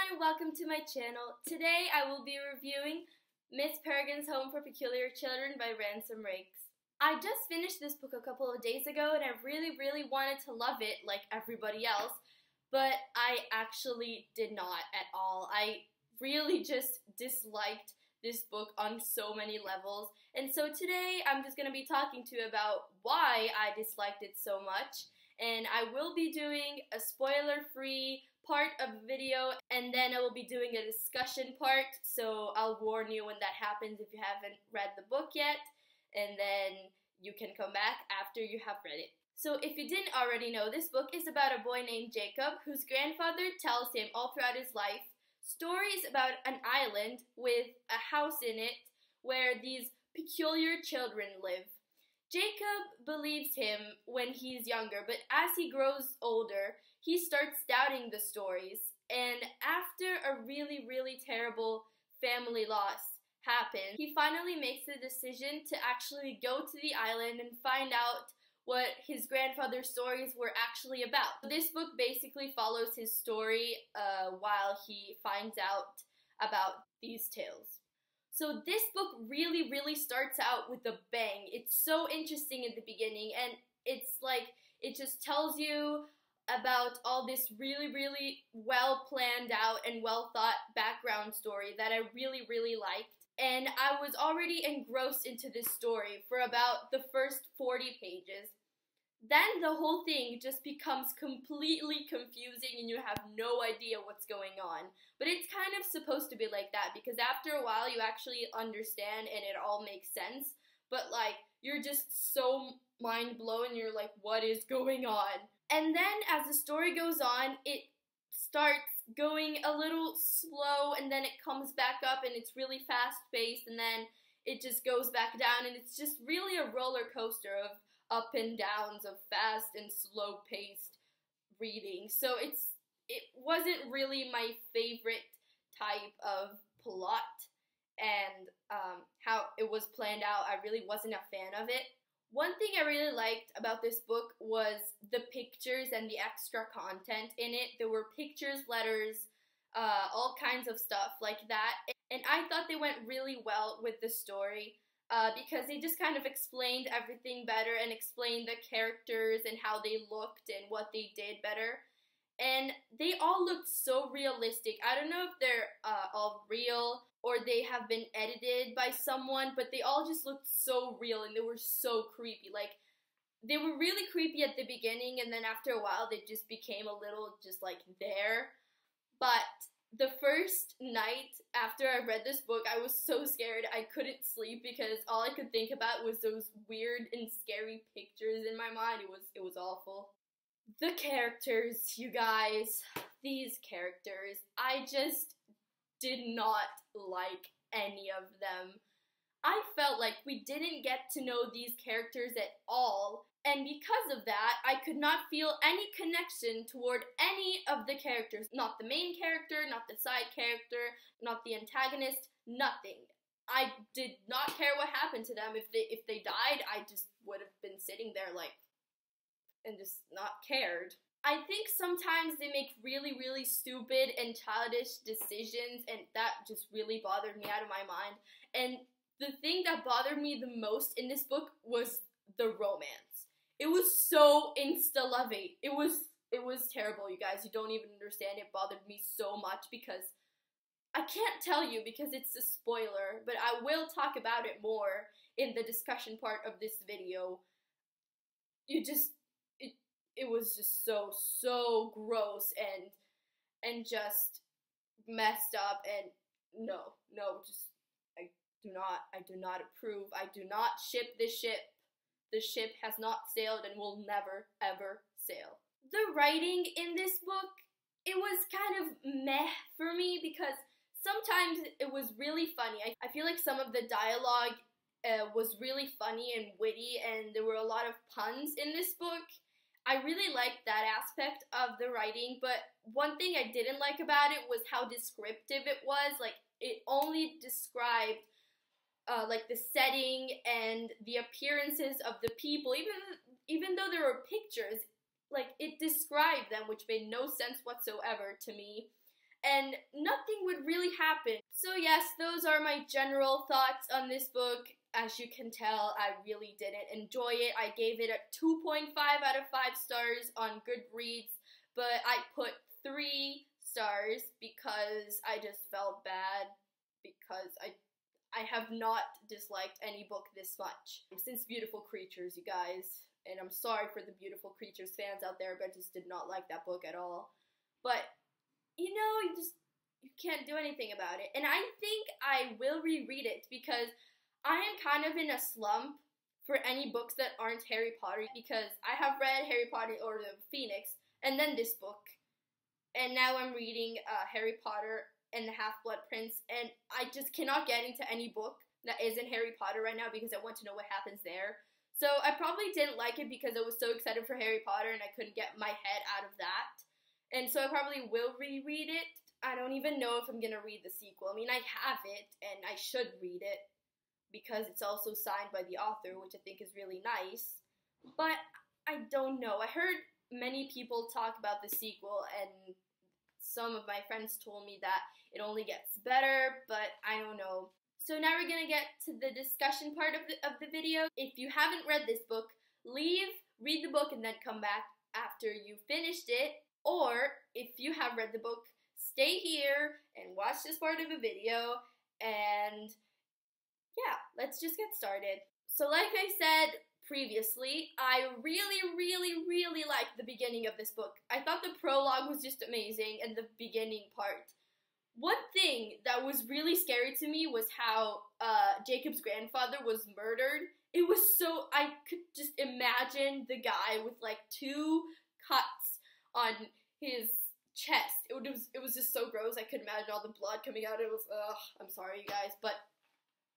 everyone, welcome to my channel. Today I will be reviewing Miss Peregrine's Home for Peculiar Children by Ransom Riggs. I just finished this book a couple of days ago and I really wanted to love it like everybody else, but I actually did not at all. I really just disliked this book on so many levels, and so today I'm just going to be talking to you about why I disliked it so much, and I will be doing a spoiler-free part of the video, and then I will be doing a discussion part, so I'll warn you when that happens if you haven't read the book yet, and then you can come back after you have read it. So if you didn't already know, this book is about a boy named Jacob whose grandfather tells him all throughout his life stories about an island with a house in it where these peculiar children live. Jacob believes him when he's younger, but as he grows older, he starts doubting the stories, and after a really terrible family loss happens, he finally makes the decision to actually go to the island and find out what his grandfather's stories were actually about. This book basically follows his story while he finds out about these tales. So this book really starts out with a bang. It's so interesting in the beginning, and it's like, it just tells you about all this really well planned out and well thought background story that I really liked. And I was already engrossed into this story for about the first 40 pages. Then the whole thing just becomes completely confusing and you have no idea what's going on. But it's kind of supposed to be like that because after a while you actually understand and it all makes sense. But like, you're just so mind blown, you're like, what is going on? And then as the story goes on, it starts going a little slow and then it comes back up and it's really fast paced and then it just goes back down and it's just really a roller coaster of up and downs of fast and slow paced reading. So it wasn't really my favorite type of plot, and how it was planned out, I really wasn't a fan of it. One thing I really liked about this book was the pictures and the extra content in it. There were pictures, letters, all kinds of stuff like that. And I thought they went really well with the story because they just kind of explained everything better and explained the characters and how they looked and what they did better. And they all looked so realistic. I don't know if they're all real or they have been edited by someone, but they all just looked so real and they were so creepy. Like, they were really creepy at the beginning, and then after a while they just became a little just like there. But the first night after I read this book, I was so scared I couldn't sleep because all I could think about was those weird and scary pictures in my mind. It was awful. The characters, you guys, these characters, I just did not like any of them. I felt like we didn't get to know these characters at all, and because of that, I could not feel any connection toward any of the characters. Not the main character, not the side character, not the antagonist, nothing. I did not care what happened to them. If they died, I just would have been sitting there like, and just not cared. I think sometimes they make really stupid and childish decisions, and that just really bothered me out of my mind. And the thing that bothered me the most in this book was the romance. It was so insta-lovey. It was terrible, you guys. You don't even understand. It bothered me so much because I can't tell you because it's a spoiler, but I will talk about it more in the discussion part of this video. It was just so gross and just messed up, and no, just I do not approve. I do not ship this ship. The ship has not sailed and will never ever sail. The writing in this book, it was kind of meh for me because sometimes it was really funny. I feel like some of the dialogue was really funny and witty, and there were a lot of puns in this book. I really liked that aspect of the writing, but one thing I didn't like about it was how descriptive it was. Like, it only described like the setting and the appearances of the people, even though there were pictures, like, it described them, which made no sense whatsoever to me. and nothing would really happen. So yes, those are my general thoughts on this book. As you can tell, I really didn't enjoy it. I gave it a 2.5 out of 5 stars on Goodreads, but I put 3 stars because I just felt bad, because I have not disliked any book this much since Beautiful Creatures, you guys. And I'm sorry for the Beautiful Creatures fans out there, but I just did not like that book at all. But, you know, you can't do anything about it. And I think I will reread it because I am kind of in a slump for any books that aren't Harry Potter, because I have read Harry Potter or the Phoenix, and then this book. And now I'm reading Harry Potter and the Half-Blood Prince, and I just cannot get into any book that isn't Harry Potter right now because I want to know what happens there. So I probably didn't like it because I was so excited for Harry Potter and I couldn't get my head out of that. And so I probably will reread it. I don't even know if I'm going to read the sequel. I mean, I have it, and I should read it because it's also signed by the author, which I think is really nice. But I don't know. I heard many people talk about the sequel, and some of my friends told me that it only gets better, but I don't know. So now we're gonna get to the discussion part of the video. If you haven't read this book, leave, read the book, and then come back after you finished it. Or if you have read the book, stay here and watch this part of the video. And yeah, let's just get started. So like I said previously, I really liked the beginning of this book. I thought the prologue was just amazing, and the beginning part. One thing that was really scary to me was how Jacob's grandfather was murdered. It was so, I could just imagine the guy with like 2 cuts on his chest. It was just so gross. I could imagine all the blood coming out. It was, I'm sorry you guys, but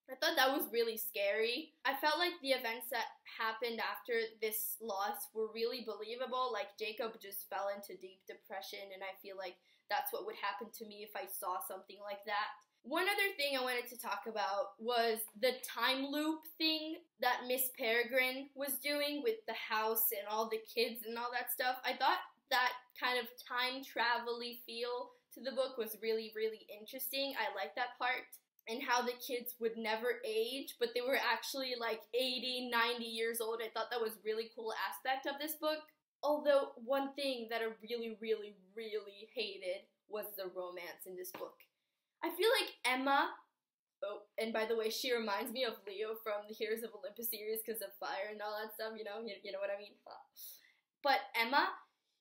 I thought that was really scary. I felt like the events that happened after this loss were really believable. Like, Jacob just fell into deep depression, and I feel like that's what would happen to me if I saw something like that. One other thing I wanted to talk about was the time loop thing that Miss Peregrine was doing with the house and all the kids and all that stuff. I thought that kind of time travel-y feel to the book was really interesting. I liked that part. And how the kids would never age, but they were actually like 80, 90 years old. I thought that was a really cool aspect of this book. Although, one thing that I really hated was the romance in this book. I feel like Emma, oh, and by the way, she reminds me of Leo from the Heroes of Olympus series because of fire and all that stuff, you know what I mean? But Emma,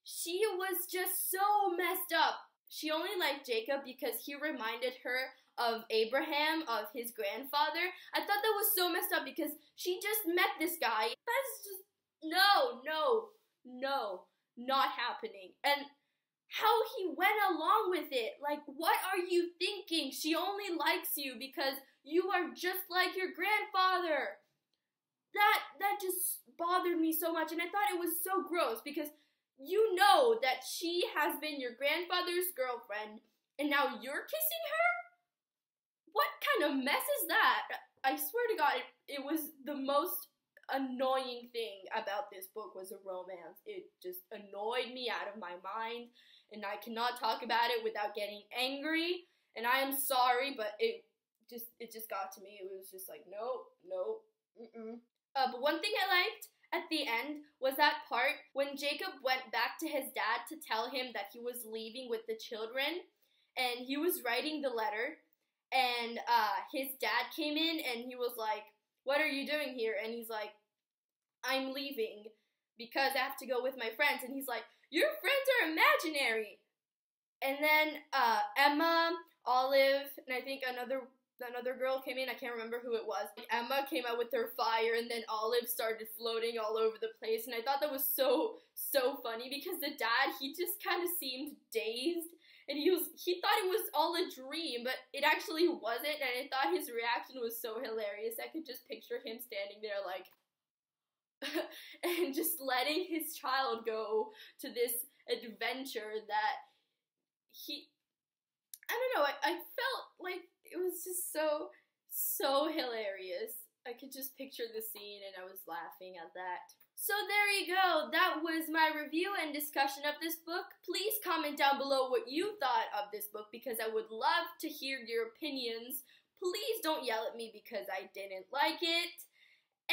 she was just so messed up. She only liked Jacob because he reminded her of Abraham, of his grandfather. I thought that was so messed up because she just met this guy. That's just, no, not happening. And how he went along with it. Like, what are you thinking? She only likes you because you are just like your grandfather. That just bothered me so much, and I thought it was so gross because you know that she has been your grandfather's girlfriend, and now you're kissing her? What kind of mess is that? I swear to God, it was the most annoying thing about this book was the romance. It just annoyed me out of my mind, and I cannot talk about it without getting angry, and I am sorry, but it just got to me. It was just like, no. But one thing I liked at the end was that part when Jacob went back to his dad to tell him that he was leaving with the children, and he was writing the letter, and his dad came in, and he was like, what are you doing here? And he's like, I'm leaving because I have to go with my friends. And he's like, your friends are imaginary. And then Emma, Olive, and I think another girl came in. I can't remember who it was. Emma came out with her fire, and then Olive started floating all over the place. And I thought that was so funny because the dad, he just kind of seemed dazed. And he thought it was all a dream, but it actually wasn't, and I thought his reaction was so hilarious. I could just picture him standing there like, and just letting his child go to this adventure that I don't know, I felt like it was just so hilarious. I could just picture the scene, and I was laughing at that. So there you go. That was my review and discussion of this book. Please comment down below what you thought of this book because I would love to hear your opinions. Please don't yell at me because I didn't like it.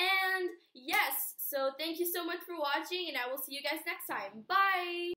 And yes, so thank you so much for watching and I will see you guys next time. Bye!